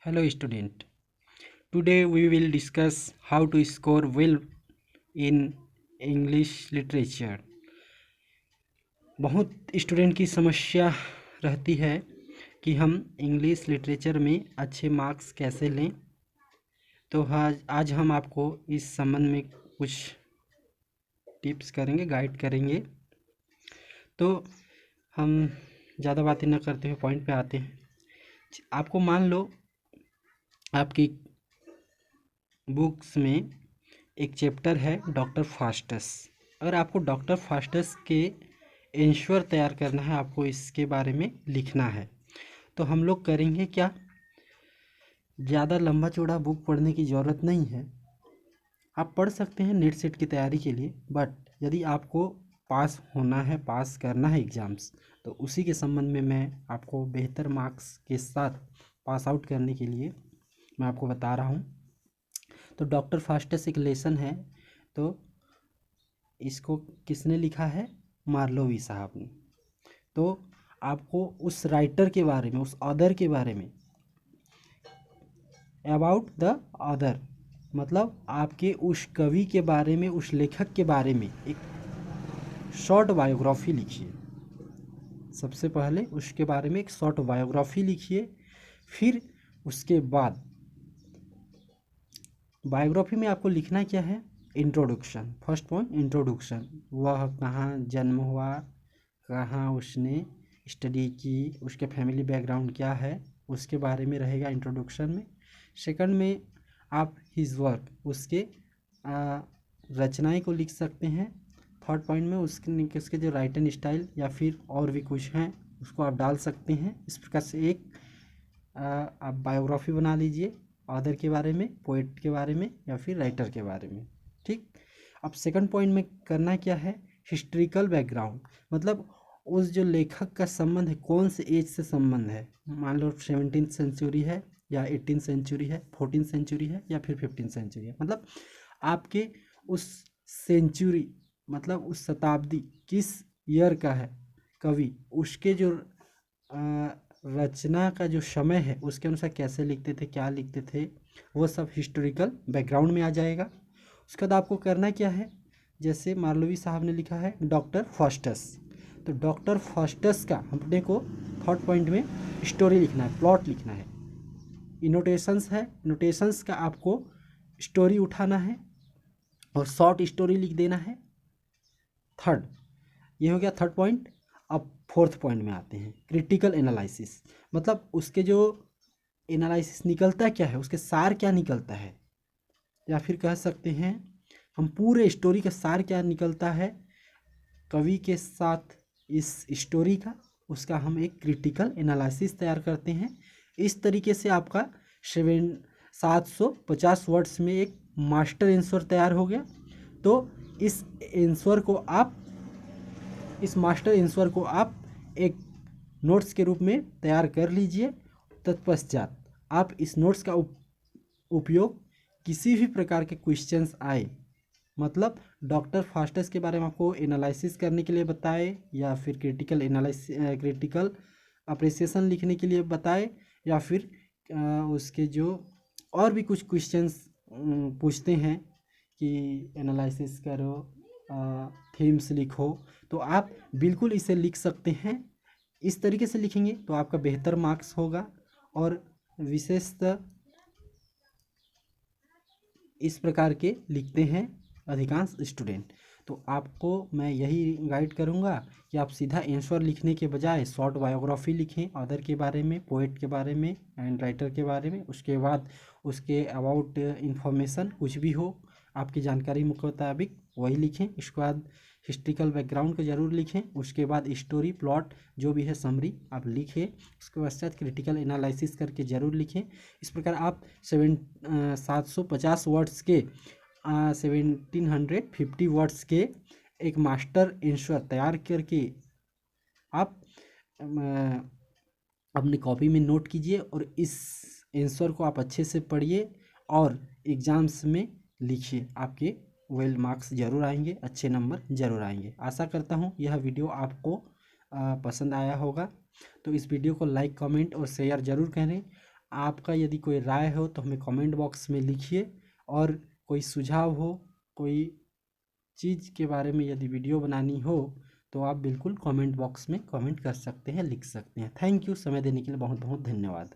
Hello student. Today we will discuss how to score well in English literature. बहुत student की समस्या रहती है कि हम इंग्लिश लिटरेचर में अच्छे मार्क्स कैसे लें। तो आज हम आपको इस संबंध में कुछ टिप्स करेंगे, गाइड करेंगे। तो हम ज़्यादा बातें न करते हुए पॉइंट पे आते हैं। आपको मान लो आपकी बुक्स में एक चैप्टर है डॉक्टर फास्टस। अगर आपको डॉक्टर फास्टस के एंसर तैयार करना है, आपको इसके बारे में लिखना है, तो हम लोग करेंगे क्या, ज़्यादा लंबा चौड़ा बुक पढ़ने की ज़रूरत नहीं है। आप पढ़ सकते हैं नेट सेट की तैयारी के लिए, बट यदि आपको पास होना है, पास करना है एग्ज़ाम्स, तो उसी के संबंध में मैं आपको बेहतर मार्क्स के साथ पास आउट करने के लिए मैं आपको बता रहा हूँ। तो डॉक्टर फास्टस एक लेसन है। तो इसको किसने लिखा है? मार्लोवी साहब ने। तो आपको उस राइटर के बारे में, उस ऑथर के बारे में, अबाउट द ऑथर मतलब आपके उस कवि के बारे में, उस लेखक के बारे में एक शॉर्ट बायोग्राफी लिखिए। सबसे पहले उसके बारे में एक शॉर्ट बायोग्राफी लिखिए। फिर उसके बाद बायोग्राफी में आपको लिखना क्या है? इंट्रोडक्शन। First point introduction. वह कहाँ जन्म हुआ, कहाँ उसने स्टडी की, उसके फैमिली बैकग्राउंड क्या है, उसके बारे में रहेगा इंट्रोडक्शन में। सेकंड में आप हिज वर्क, उसके रचनाएं को लिख सकते हैं। थर्ड पॉइंट में उसके जो राइटिंग स्टाइल या फिर और भी कुछ हैं उसको आप डाल सकते हैं। इस प्रकार से एक आप बायोग्राफी बना लीजिए ऑथर के बारे में, पोएट के बारे में या फिर राइटर के बारे में। ठीक। अब सेकंड पॉइंट में करना क्या है? हिस्ट्रिकल बैकग्राउंड, मतलब उस जो लेखक का संबंध है, कौन से एज से संबंध है। मान लो 17th सेंचुरी है या 18th सेंचुरी है, 14th सेंचुरी है या फिर 15th सेंचुरी है। मतलब आपके उस सेंचुरी, मतलब उस शताब्दी किस ईयर का है कवि, उसके जो रचना का जो समय है उसके अनुसार कैसे लिखते थे, क्या लिखते थे, वो सब हिस्टोरिकल बैकग्राउंड में आ जाएगा। उसके बाद आपको करना क्या है? जैसे मार्लोवी साहब ने लिखा है डॉक्टर फास्टस, तो डॉक्टर फास्टस का अपने को थर्ड पॉइंट में स्टोरी लिखना है, प्लॉट लिखना है। इनोटेशंस है, इनोटेशंस का आपको स्टोरी उठाना है और शॉर्ट स्टोरी लिख देना है। थर्ड, ये हो गया थर्ड पॉइंट। अब फोर्थ पॉइंट में आते हैं, क्रिटिकल एनालिसिस। मतलब उसके जो एनालिसिस निकलता क्या है, उसके सार क्या निकलता है, या फिर कह सकते हैं हम पूरे स्टोरी का सार क्या निकलता है कवि के साथ इस स्टोरी का, उसका हम एक क्रिटिकल एनालिसिस तैयार करते हैं। इस तरीके से आपका 750 वर्ड्स में एक मास्टर आंसर तैयार हो गया। तो इस आंसर को आप, इस मास्टर आंसर को आप एक नोट्स के रूप में तैयार कर लीजिए। तत्पश्चात आप इस नोट्स का उपयोग किसी भी प्रकार के क्वेश्चंस आए, मतलब डॉक्टर फास्टस के बारे में आपको एनालिसिस करने के लिए बताए, या फिर क्रिटिकल एनालिसिस, क्रिटिकल अप्रिसिएशन लिखने के लिए बताए, या फिर उसके जो और भी कुछ क्वेश्चंस पूछते हैं कि एनालिसिस करो, थीम्स लिखो, तो आप बिल्कुल इसे लिख सकते हैं। इस तरीके से लिखेंगे तो आपका बेहतर मार्क्स होगा। और विशेषतः इस प्रकार के लिखते हैं अधिकांश स्टूडेंट। तो आपको मैं यही गाइड करूंगा कि आप सीधा आंसर लिखने के बजाय शॉर्ट बायोग्राफी लिखें ऑथर के बारे में, पोएट के बारे में एंड राइटर के बारे में। उसके बाद उसके अबाउट इंफॉर्मेशन कुछ भी हो आपकी जानकारी मुताबिक वही लिखें। इसके बाद हिस्ट्रिकल बैकग्राउंड को ज़रूर लिखें। उसके बाद स्टोरी, प्लॉट जो भी है समरी आप लिखें। उसके पश्चात क्रिटिकल एनालिसिस करके ज़रूर लिखें। इस प्रकार आप 750 वर्ड्स के 1750 वर्ड्स के एक मास्टर आंसर तैयार करके आप अपनी कॉपी में नोट कीजिए और इस आंसर को आप अच्छे से पढ़िए और एग्ज़ाम्स में लिखिए। आपके वेल मार्क्स ज़रूर आएंगे, अच्छे नंबर ज़रूर आएंगे। आशा करता हूँ यह वीडियो आपको पसंद आया होगा। तो इस वीडियो को लाइक, कमेंट और शेयर ज़रूर करें। आपका यदि कोई राय हो तो हमें कमेंट बॉक्स में लिखिए, और कोई सुझाव हो, कोई चीज़ के बारे में यदि वीडियो बनानी हो तो आप बिल्कुल कमेंट बॉक्स में कमेंट कर सकते हैं, लिख सकते हैं। थैंक यू, समय देने के लिए बहुत बहुत धन्यवाद।